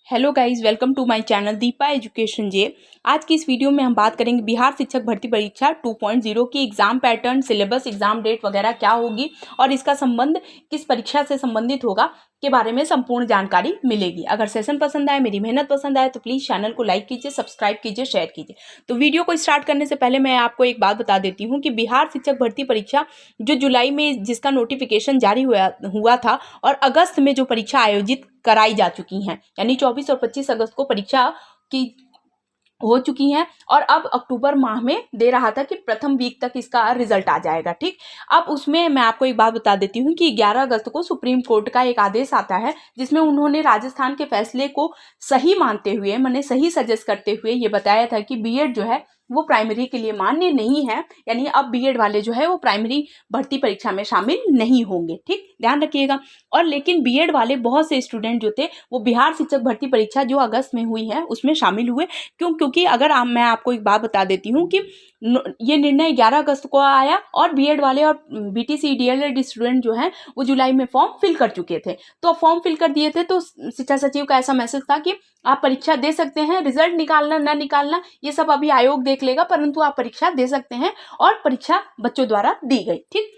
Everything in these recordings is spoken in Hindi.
Hello guys, welcome to my channel Deepa education J. आज की इस वीडियो में हम बात करेंगे बिहार शिक्षक भर्ती परीक्षा 2.0 की exam pattern, syllabus, exam date वगैरह क्या होगी और इसका संबंध किस परीक्षा से संबंधित होगा के बारे में संपूर्ण जानकारी मिलेगी। अगर सेशन पसंद आए, मेरी मेहनत पसंद आए तो प्लीज़ चैनल को लाइक कीजिए, सब्सक्राइब कीजिए, शेयर कीजिए। तो वीडियो को स्टार्ट करने से पहले मैं आपको एक बात बता देती हूँ कि बिहार शिक्षक भर्ती परीक्षा जो जुलाई में जिसका नोटिफिकेशन जारी हुआ था और अगस्त में जो परीक्षा आयोजित कराई जा चुकी हैं, यानी 24 और 25 अगस्त को परीक्षा की हो चुकी हैं और अब अक्टूबर माह में दे रहा था कि प्रथम वीक तक इसका रिजल्ट आ जाएगा। ठीक, अब उसमें मैं आपको एक बात बता देती हूँ कि 11 अगस्त को सुप्रीम कोर्ट का एक आदेश आता है जिसमें उन्होंने राजस्थान के फैसले को सही मानते हुए, मैंने सही सजेस्ट करते हुए ये बताया था कि बीएड जो है वो प्राइमरी के लिए मान्य नहीं है, यानी अब बीएड वाले जो है वो प्राइमरी भर्ती परीक्षा में शामिल नहीं होंगे। ठीक, ध्यान रखिएगा। और लेकिन बीएड वाले बहुत से स्टूडेंट जो थे वो बिहार शिक्षक भर्ती परीक्षा जो अगस्त में हुई है उसमें शामिल हुए। क्योंकि अगर मैं आपको एक बात बता देती हूँ कि ये निर्णय 11 अगस्त को आया और बीएड वाले और बीटीसी डीएलएड स्टूडेंट जो हैं वो जुलाई में फॉर्म फिल कर चुके थे। तो फॉर्म फिल कर दिए थे तो शिक्षा सचिव का ऐसा मैसेज था कि आप परीक्षा दे सकते हैं, रिजल्ट निकालना ना निकालना ये सब अभी आयोग देख लेगा, परंतु आप परीक्षा दे सकते हैं। और परीक्षा बच्चों द्वारा दी गई। ठीक,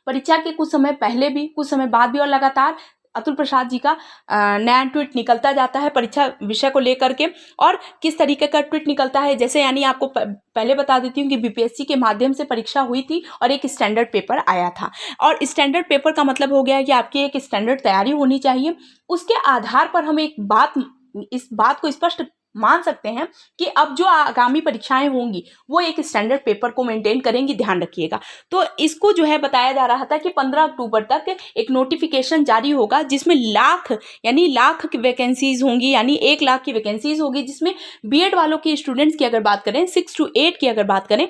परीक्षा के कुछ समय पहले भी, कुछ समय बाद भी और लगातार अतुल प्रसाद जी का नया ट्वीट निकलता जाता है परीक्षा विषय को लेकर के। और किस तरीके का ट्वीट निकलता है, जैसे यानी आपको पहले बता देती हूँ कि बीपीएससी के माध्यम से परीक्षा हुई थी और एक स्टैंडर्ड पेपर आया था। और स्टैंडर्ड पेपर का मतलब हो गया कि आपकी एक स्टैंडर्ड तैयारी होनी चाहिए। उसके आधार पर हम इस बात को स्पष्ट मान सकते हैं कि अब जो आगामी परीक्षाएं होंगी वो एक स्टैंडर्ड पेपर को मेंटेन करेंगी। ध्यान रखिएगा। तो इसको जो है बताया जा रहा था कि 15 अक्टूबर तक एक नोटिफिकेशन जारी होगा जिसमें लाख की वैकेंसीज होंगी, यानी 1 लाख की वैकेंसीज होगी, जिसमें बीएड वालों की स्टूडेंट्स की अगर बात करें 6 to 8 की अगर बात करें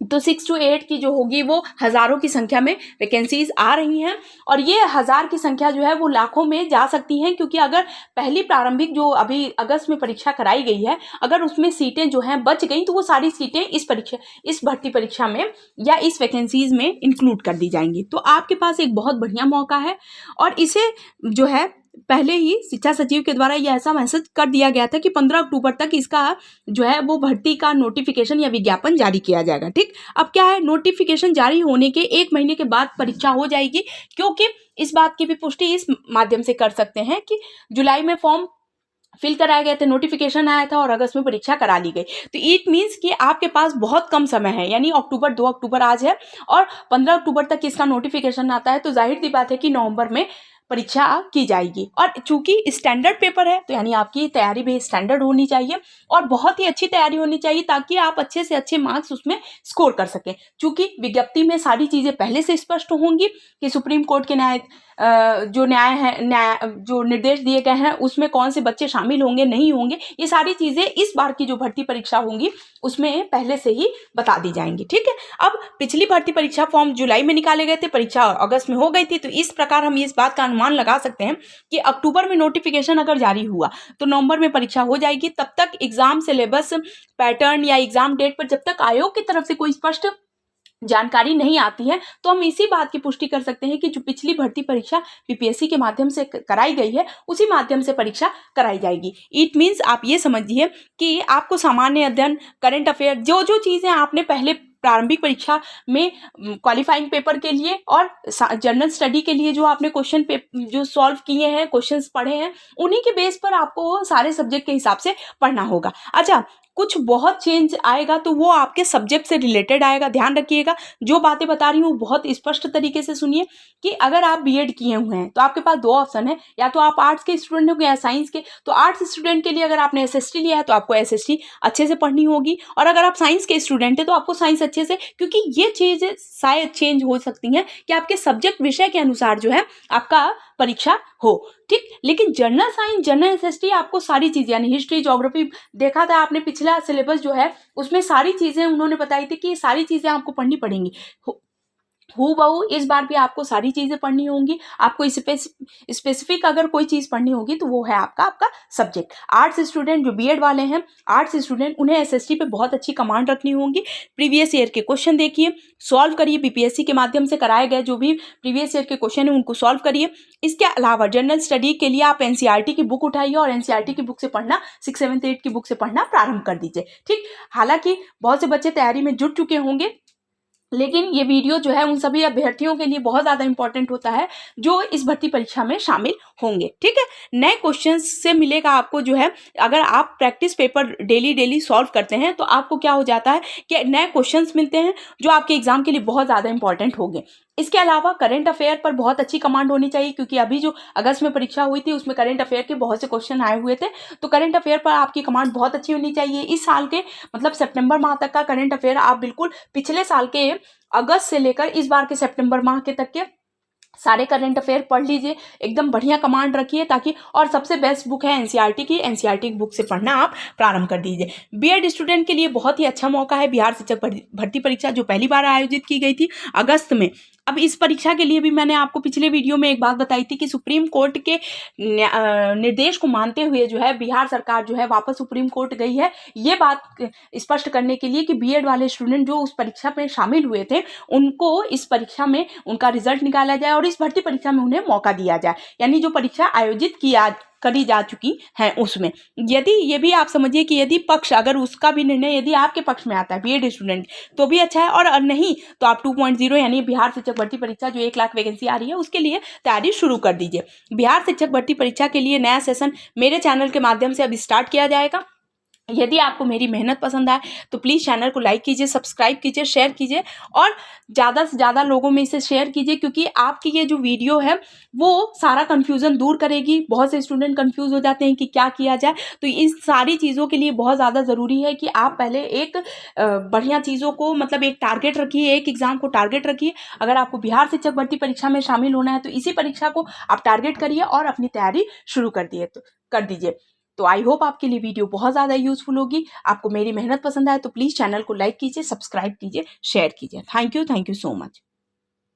तो 6 to 8 की जो होगी वो हज़ारों की संख्या में वैकेंसीज आ रही हैं। और ये 1000 की संख्या जो है वो लाखों में जा सकती हैं, क्योंकि अगर पहली प्रारंभिक जो अभी अगस्त में परीक्षा कराई गई है अगर उसमें सीटें जो हैं बच गई तो वो सारी सीटें इस भर्ती परीक्षा में या इस वैकेंसीज में इंक्लूड कर दी जाएंगी। तो आपके पास एक बहुत बढ़िया मौका है। और इसे जो है पहले ही शिक्षा सचिव के द्वारा यह ऐसा मैसेज कर दिया गया था कि 15 अक्टूबर तक इसका जो है वो भर्ती का नोटिफिकेशन या विज्ञापन जारी किया जाएगा। ठीक, अब क्या है, नोटिफिकेशन जारी होने के 1 महीने के बाद परीक्षा हो जाएगी, क्योंकि इस बात की भी पुष्टि इस माध्यम से कर सकते हैं कि जुलाई में फॉर्म फिल कराए गए थे, नोटिफिकेशन आया था और अगस्त में परीक्षा करा ली गई। तो इट मीन्स कि आपके पास बहुत कम समय है, यानी 2 अक्टूबर आज है और 15 अक्टूबर तक इसका नोटिफिकेशन आता है। तो जाहिर सी बात है कि नवंबर में परीक्षा की जाएगी। और चूंकि स्टैंडर्ड पेपर है तो यानी आपकी तैयारी भी स्टैंडर्ड होनी चाहिए और बहुत ही अच्छी तैयारी होनी चाहिए ताकि आप अच्छे से अच्छे मार्क्स उसमें स्कोर कर सकें। चूंकि विज्ञप्ति में सारी चीज़ें पहले से स्पष्ट होंगी कि सुप्रीम कोर्ट के जो निर्देश दिए गए हैं उसमें कौन से बच्चे शामिल होंगे नहीं होंगे, ये सारी चीज़ें इस बार की जो भर्ती परीक्षा होंगी उसमें पहले से ही बता दी जाएंगी। ठीक है, अब पिछली भर्ती परीक्षा फॉर्म जुलाई में निकाले गए थे, परीक्षा अगस्त में हो गई थी। तो इस प्रकार हम इस बात का अनुमान लगा सकते हैं कि अक्टूबर में नोटिफिकेशन अगर जारी हुआ तो नवंबर में परीक्षा हो जाएगी। तब तक एग्जाम सिलेबस, पैटर्न या एग्जाम डेट पर जब तक आयोग की तरफ से कोई स्पष्ट जानकारी नहीं आती है तो हम इसी बात की पुष्टि कर सकते हैं कि जो पिछली भर्ती परीक्षा बीपीएससी के माध्यम से कराई गई है उसी माध्यम से परीक्षा कराई जाएगी। इट मीन्स आप ये समझिए कि आपको सामान्य अध्ययन, करंट अफेयर, जो चीज़ें आपने पहले प्रारंभिक परीक्षा में क्वालिफाइंग पेपर के लिए और जनरल स्टडी के लिए जो आपने क्वेश्चन जो सॉल्व किए हैं, क्वेश्चंस पढ़े हैं, उन्हीं के बेस पर आपको सारे सब्जेक्ट के हिसाब से पढ़ना होगा। अच्छा, कुछ बहुत चेंज आएगा तो वो आपके सब्जेक्ट से रिलेटेड आएगा। ध्यान रखिएगा, जो बातें बता रही हूँ बहुत स्पष्ट तरीके से सुनिए कि अगर आप बीएड किए हुए हैं तो आपके पास 2 ऑप्शन है, या तो आप आर्ट्स के स्टूडेंट हो या साइंस के। तो आर्ट्स स्टूडेंट के लिए अगर आपने एसएसटी लिया है तो आपको एसएसटी अच्छे से पढ़नी होगी, और अगर आप साइंस के स्टूडेंट है तो आपको साइंस अच्छे से, क्योंकि ये चीज़ें शायद चेंज हो सकती हैं कि आपके सब्जेक्ट विषय के अनुसार जो है आपका परीक्षा हो। ठीक, लेकिन जनरल साइंस, जनरल एसएसटी आपको सारी चीज़ें, यानी हिस्ट्री, ज्योग्राफी, देखा था आपने पिछला सिलेबस जो है उसमें सारी चीज़ें उन्होंने बताई थी कि सारी चीज़ें आपको पढ़नी पड़ेंगी। हूबहू इस बार भी आपको सारी चीज़ें पढ़नी होंगी। आपको स्पेसिफिक अगर कोई चीज़ पढ़नी होगी तो वो है आपका सब्जेक्ट। आर्ट्स स्टूडेंट जो बीएड वाले हैं, आर्ट्स स्टूडेंट, उन्हें एसएसटी पे बहुत अच्छी कमांड रखनी होगी। प्रीवियस ईयर के क्वेश्चन देखिए, सॉल्व करिए, बीपीएससी के माध्यम से कराए गए जो भी प्रीवियस ईयर के क्वेश्चन है उनको सॉल्व करिए। इसके अलावा जनरल स्टडी के लिए आप एनसीईआरटी की बुक उठाइए और एनसीईआरटी की बुक से पढ़ना, 6, 7, 8 की बुक से पढ़ना प्रारंभ कर दीजिए। ठीक, हालांकि बहुत से बच्चे तैयारी में जुट चुके होंगे, लेकिन ये वीडियो जो है उन सभी अभ्यर्थियों के लिए बहुत ज़्यादा इंपॉर्टेंट होता है जो इस भर्ती परीक्षा में शामिल होंगे। ठीक है, नए क्वेश्चंस से मिलेगा आपको जो है, अगर आप प्रैक्टिस पेपर डेली सॉल्व करते हैं तो आपको क्या हो जाता है कि नए क्वेश्चंस मिलते हैं जो आपके एग्जाम के लिए बहुत ज़्यादा इंपॉर्टेंट होंगे। इसके अलावा करंट अफेयर पर बहुत अच्छी कमांड होनी चाहिए, क्योंकि अभी जो अगस्त में परीक्षा हुई थी उसमें करंट अफेयर के बहुत से क्वेश्चन आए हुए थे, तो करंट अफेयर पर आपकी कमांड बहुत अच्छी होनी चाहिए। इस साल के मतलब सितंबर माह तक का करंट अफेयर आप बिल्कुल पिछले साल के अगस्त से लेकर इस बार के सितंबर माह के तक के सारे करंट अफेयर पढ़ लीजिए, एकदम बढ़िया कमांड रखिए ताकि, और सबसे बेस्ट बुक है एनसीईआरटी की, एनसीईआरटी की बुक से पढ़ना आप प्रारंभ कर दीजिए। बीएड स्टूडेंट के लिए बहुत ही अच्छा मौका है बिहार शिक्षक भर्ती परीक्षा जो पहली बार आयोजित की गई थी अगस्त में। अब इस परीक्षा के लिए भी मैंने आपको पिछले वीडियो में एक बात बताई थी कि सुप्रीम कोर्ट के निर्देश को मानते हुए जो है बिहार सरकार जो है वापस सुप्रीम कोर्ट गई है, ये बात स्पष्ट करने के लिए कि बीएड वाले स्टूडेंट जो उस परीक्षा में शामिल हुए थे उनको इस परीक्षा में उनका रिजल्ट निकाला जाए और इस भर्ती परीक्षा में उन्हें मौका दिया जाए, यानी जो परीक्षा आयोजित करी जा चुकी हैं उसमें। यदि ये भी आप समझिए कि यदि पक्ष, अगर उसका भी निर्णय यदि आपके पक्ष में आता है बीएड स्टूडेंट तो भी अच्छा है, और नहीं तो आप 2.0 यानी बिहार शिक्षक भर्ती परीक्षा जो 1 लाख वैकेंसी आ रही है उसके लिए तैयारी शुरू कर दीजिए। बिहार शिक्षक भर्ती परीक्षा के लिए नया सेशन मेरे चैनल के माध्यम से अब स्टार्ट किया जाएगा। यदि आपको मेरी मेहनत पसंद आए तो प्लीज़ चैनल को लाइक कीजिए, सब्सक्राइब कीजिए, शेयर कीजिए और ज़्यादा से ज़्यादा लोगों में इसे शेयर कीजिए, क्योंकि आपकी ये जो वीडियो है वो सारा कन्फ्यूज़न दूर करेगी। बहुत से स्टूडेंट कन्फ्यूज़ हो जाते हैं कि क्या किया जाए, तो इन सारी चीज़ों के लिए बहुत ज़्यादा ज़रूरी है कि आप पहले एक बढ़िया चीज़ों को, मतलब एक टारगेट रखिए, एक एग्ज़ाम को टारगेट रखिए। अगर आपको बिहार शिक्षक भर्ती परीक्षा में शामिल होना है तो इसी परीक्षा को आप टारगेट करिए और अपनी तैयारी शुरू कर दीजिए। तो आई होप आपके लिए वीडियो बहुत ज़्यादा यूजफुल होगी। आपको मेरी मेहनत पसंद आए तो प्लीज़ चैनल को लाइक कीजिए, सब्सक्राइब कीजिए, शेयर कीजिए। Thank you so much.